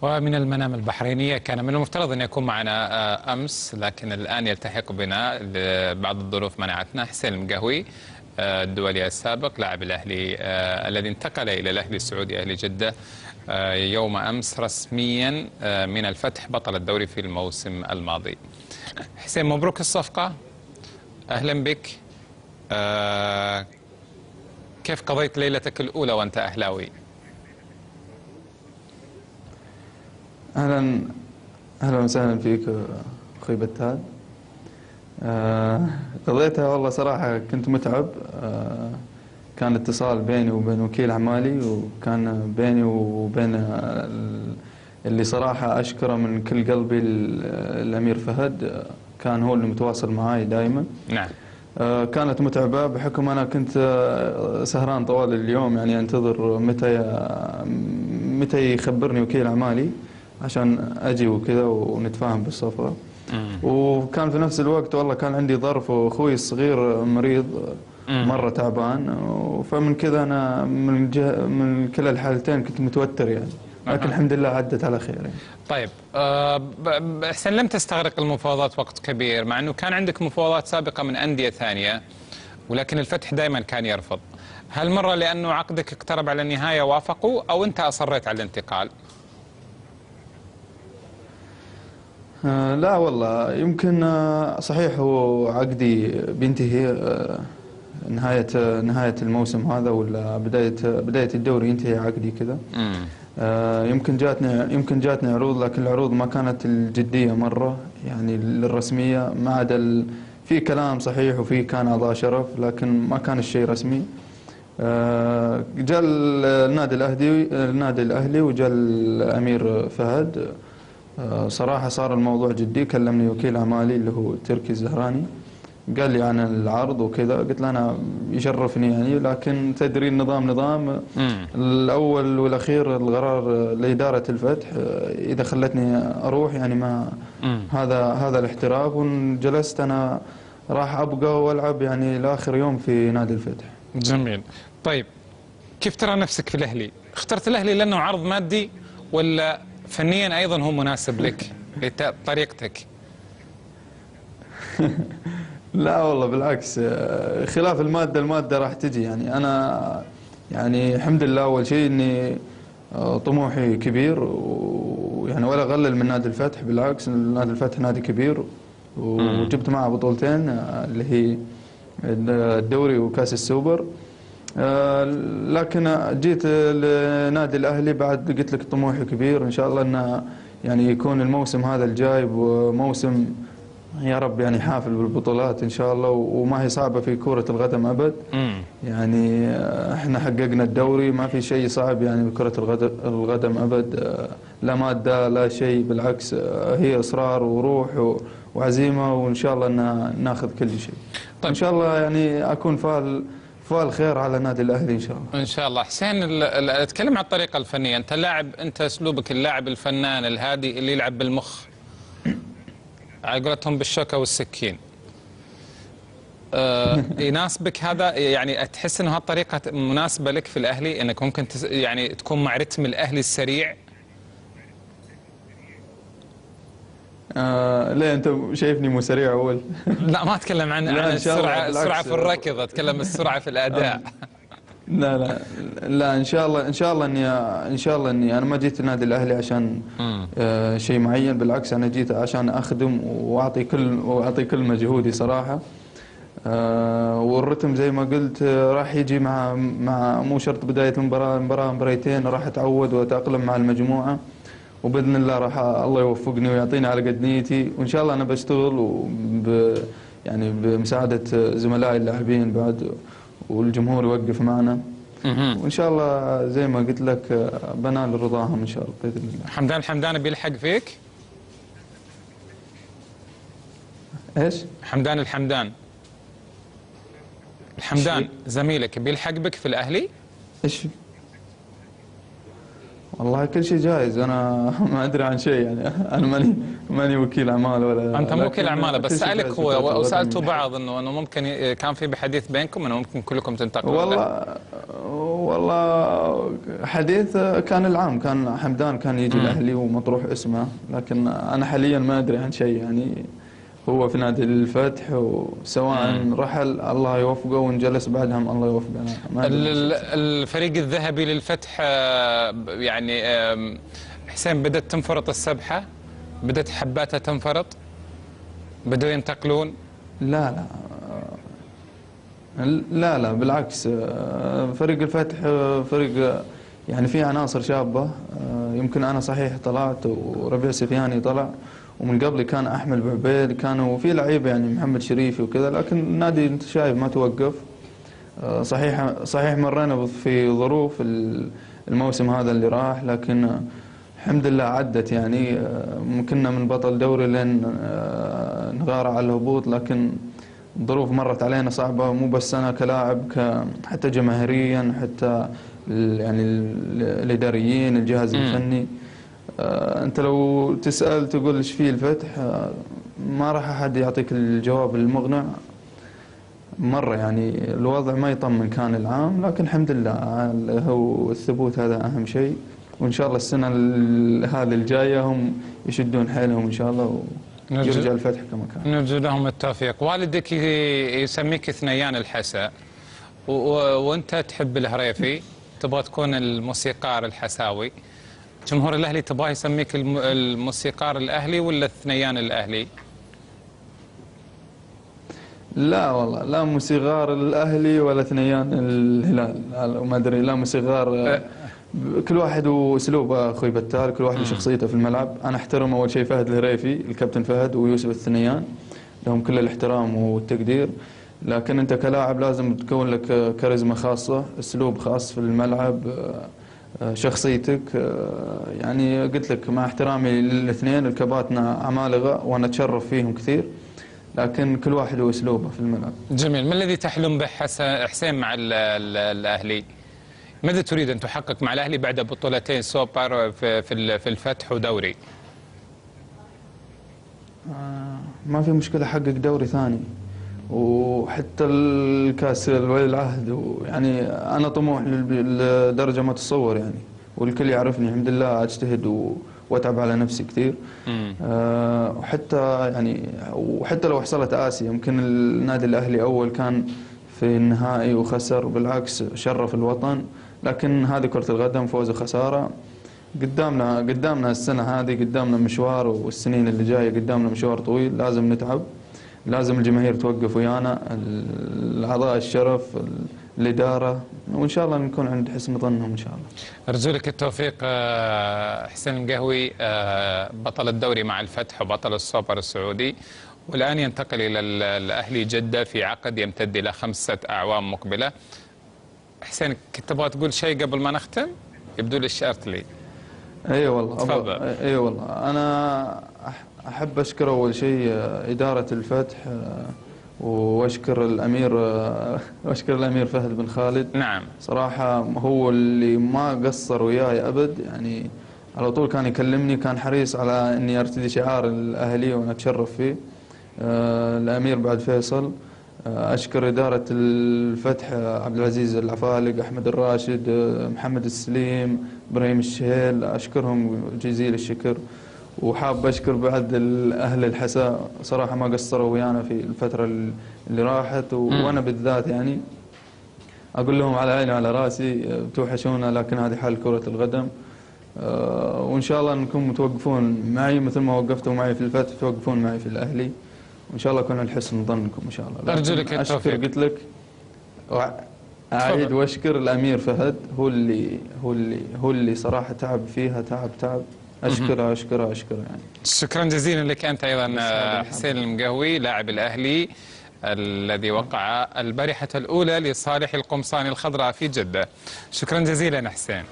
ومن المنام البحرينية كان من المفترض أن يكون معنا أمس، لكن الآن يلتحق بنا بعض الظروف منعتنا. حسين المقهوي الدولي السابق لاعب الأهلي الذي انتقل إلى الأهلي السعودي أهلي جدة يوم أمس رسميا من الفتح بطل الدوري في الموسم الماضي. حسين، مبروك الصفقة، أهلا بك. كيف قضيت ليلتك الأولى وأنت أهلاوي؟ اهلا وسهلا فيك اخوي بتال. قضيتها والله صراحة كنت متعب. كان اتصال بيني وبين وكيل اعمالي، وكان بيني وبين اللي صراحة اشكره من كل قلبي الامير فهد، كان هو اللي متواصل معاي دائما. نعم. كانت متعبة بحكم أنا كنت سهران طوال اليوم، يعني أنتظر متى يخبرني وكيل أعمالي عشان أجي وكذا ونتفاهم بالصفقة. وكان في نفس الوقت والله كان عندي ظرف، وأخوي الصغير مريض مرة تعبان، فمن كذا أنا من كلا الحالتين كنت متوتر يعني، لكن الحمد لله عدت على خير يعني. طيب، حسين، لم تستغرق المفاوضات وقت كبير، مع أنه كان عندك مفاوضات سابقة من أندية ثانية، ولكن الفتح دائما كان يرفض. هل مرة لأنه عقدك اقترب على النهاية وافقوا، أو أنت أصريت على الانتقال؟ لا والله، يمكن صحيح هو عقدي بينتهي نهاية الموسم هذا، ولا بداية الدوري ينتهي عقدي كذا. يمكن جاتني عروض، لكن العروض ما كانت الجدية مرة يعني الرسمية، ما عدا في كلام صحيح وفي كان أعضاء شرف، لكن ما كان الشيء رسمي. جاء النادي الأهلي وجاء الأمير فهد. صراحة صار الموضوع جدي، كلمني وكيل أعمالي اللي هو تركي الزهراني، قال لي عن العرض وكذا. قلت له أنا يشرفني يعني، لكن تدري النظام الأول والأخير القرار لإدارة الفتح، إذا خلتني أروح يعني ما هذا الاحتراف، وجلست أنا راح أبقى وألعب يعني لآخر يوم في نادي الفتح. جميل. طيب، كيف ترى نفسك في الأهلي؟ اخترت الأهلي لأنه عرض مادي، ولا فنيا أيضا هو مناسب لك لطريقتك؟ لا والله بالعكس، خلاف المادة راح تجي يعني. أنا يعني الحمد لله أول شيء إني طموحي كبير، ويعني ولا أقلل من نادي الفتح، بالعكس نادي الفتح نادي كبير، وجبت معه بطولتين اللي هي الدوري وكأس السوبر. لكن جيت لنادي الأهلي بعد قلت لك طموحي كبير، إن شاء الله أنه يعني يكون الموسم هذا الجاي موسم يا رب يعني حافل بالبطولات إن شاء الله، وما هي صعبة في كرة القدم أبد. يعني احنا حققنا الدوري، ما في شيء صعب يعني بكرة القدم أبد، لا مادة لا شيء، بالعكس هي إصرار وروح وعزيمة، وإن شاء الله أن ناخذ كل شيء. طيب. إن شاء الله يعني أكون فال خير على نادي الأهلي إن شاء الله. إن شاء الله. حسين، اتكلم عن الطريقة الفنية. أنت لاعب، أنت أسلوبك اللاعب الفنان الهادي اللي يلعب بالمخ، على قولتهم بالشوكة والسكين. يناسبك هذا؟ يعني تحس انه هالطريقة مناسبة لك في الأهلي، انك ممكن يعني تكون مع رتم الأهلي السريع؟ ليه انت شايفني مو سريع اول؟ لا، ما اتكلم عن السرعة في الركض، اتكلم السرعة في الأداء. لا ان شاء الله اني انا ما جيت النادي الاهلي عشان شيء معين، بالعكس انا جيت عشان اخدم واعطي كل مجهودي صراحه. والرتم زي ما قلت راح يجي مع مو شرط بدايه المباراه مباريتين، راح اتعود واتاقلم مع المجموعه، وباذن الله راح الله يوفقني ويعطيني على قد نيتي، وان شاء الله انا بشتغل يعني بمساعده زملائي اللاعبين بعد، والجمهور يوقف معنا، وان شاء الله زي ما قلت لك بنال رضاهم ان شاء الله باذن الله. حمدان الحمداني بيلحق فيك؟ ايش؟ حمدان الحمدان زميلك بيلحق بك في الأهلي؟ ايش؟ والله كل شيء جايز، انا ما ادري عن شيء يعني، انا ماني وكيل اعمال ولا. انت مو وكيل اعمال، بس سالك هو وسالته بعض انه ممكن كان في بحديث بينكم انه ممكن كلكم تنتقلوا. والله حديث كان العام، كان حمدان كان يجي الأهلي ومطروح اسمه، لكن أنا حاليا ما أدري عن شيء يعني. هو في نادي الفتح، وسواء رحل الله يوفقه وانجلس بعدهم الله يوفقه. ما الفريق الذهبي للفتح يعني حسين بدأت تنفرط السبحة، بدأت حباتها تنفرط، بدأوا ينتقلون؟ لا لا بالعكس. فريق الفتح فريق يعني فيه عناصر شابة. يمكن أنا صحيح طلعت وربيع سفياني طلع، ومن قبلي كان أحمد بعبيد، كانوا في لعيبة يعني محمد شريفي وكذا، لكن النادي أنت شايف ما توقف. صحيح مرينا في ظروف الموسم هذا اللي راح، لكن الحمد لله عدت يعني. كنا من بطل دوري لين نغار على الهبوط، لكن الظروف مرت علينا صعبة، مو بس أنا كلاعب، حتى جماهيريا، حتى يعني الإداريين، الجهاز الفني. أنت لو تسأل تقول إيش فيه الفتح، ما راح أحد يعطيك الجواب المقنع مرة يعني. الوضع ما يطمن كان العام، لكن الحمد لله هو الثبوت هذا أهم شيء. وإن شاء الله السنة هذه الجاية هم يشدون حيلهم إن شاء الله ويرجع الفتح كما كان. نرجو لهم التوفيق. والدك يسميك ثنيان الحسا، وأنت تحب الهريفي، تبغى تكون الموسيقار الحساوي. جمهور الأهلي تبغاه يسميك الموسيقار الأهلي ولا الثنيان الأهلي؟ لا والله، لا موسيقار الأهلي ولا ثنيان الهلال، ما أدري. لا موسيقار، كل واحد واسلوبه اخوي بتال، كل واحد وشخصيته في الملعب. انا احترم اول شيء فهد الهريفي، الكابتن فهد ويوسف الثنيان، لهم كل الاحترام والتقدير. لكن انت كلاعب لازم تكون لك كاريزما خاصه، اسلوب خاص في الملعب، شخصيتك. يعني قلت لك مع احترامي للاثنين، الكباتنا عمالقه وانا اتشرف فيهم كثير، لكن كل واحد واسلوبه في الملعب. جميل. ما الذي تحلم به حسين مع الاهلي؟ ماذا تريد أن تحقق مع الأهلي بعد بطولتين سوبر في الفتح ودوري؟ ما في مشكلة أحقق دوري ثاني، وحتى الكاس ولي العهد. ويعني أنا طموح لدرجة ما تتصور يعني، والكل يعرفني الحمد لله. أجتهد وأتعب على نفسي كثير. وحتى لو حصلت آسيا، يمكن النادي الأهلي أول كان في النهائي وخسر، بالعكس شرف الوطن. لكن هذه كرة القدم، فوز وخسارة. قدامنا السنة هذه، قدامنا مشوار، والسنين اللي جاية قدامنا مشوار طويل. لازم نتعب، لازم الجماهير توقف ويانا، الأعضاء الشرف، الإدارة، وإن شاء الله نكون عند حسن ظنهم إن شاء الله. أرجو لك التوفيق حسين المقهوي، بطل الدوري مع الفتح وبطل السوبر السعودي، والآن ينتقل إلى الأهلي جدة في عقد يمتد إلى 5 أعوام مقبلة. حسين، كنت تبغى تقول شيء قبل ما نختم؟ يبدو لي اشترت لي. اي والله. تفضل. اي والله، انا احب اشكر اول شيء اداره الفتح، واشكر الامير فهد بن خالد. نعم. صراحه هو اللي ما قصر وياي ابد يعني، على طول كان يكلمني، كان حريص على اني ارتدي شعار الاهلي وانا اتشرف فيه. الامير بعد فيصل. أشكر إدارة الفتح، عبد العزيز العفالق، أحمد الراشد، محمد السليم، إبراهيم الشهيل، أشكرهم جزيل الشكر. وحاب أشكر بعد أهل الحساء، صراحة ما قصروا ويانا في الفترة اللي راحت، وأنا بالذات يعني أقول لهم على عيني وعلى راسي، توحشونا، لكن هذه حال كرة القدم. وإن شاء الله أنكم متوقفون معي مثل ما وقفتوا معي في الفتح، توقفون معي في الأهلي، وإن شاء الله أكون على حسن ظنكم إن شاء الله. أرجو لك التوفيق. أشكر، قلت لك أعيد وأشكر الأمير فهد، هو اللي صراحة تعب فيها، تعب. أشكره يعني. شكرا جزيلا لك أنت أيضا حسين المقهوي، لاعب الأهلي الذي وقع البارحة الأولى لصالح القمصان الخضراء في جدة. شكرا جزيلا حسين.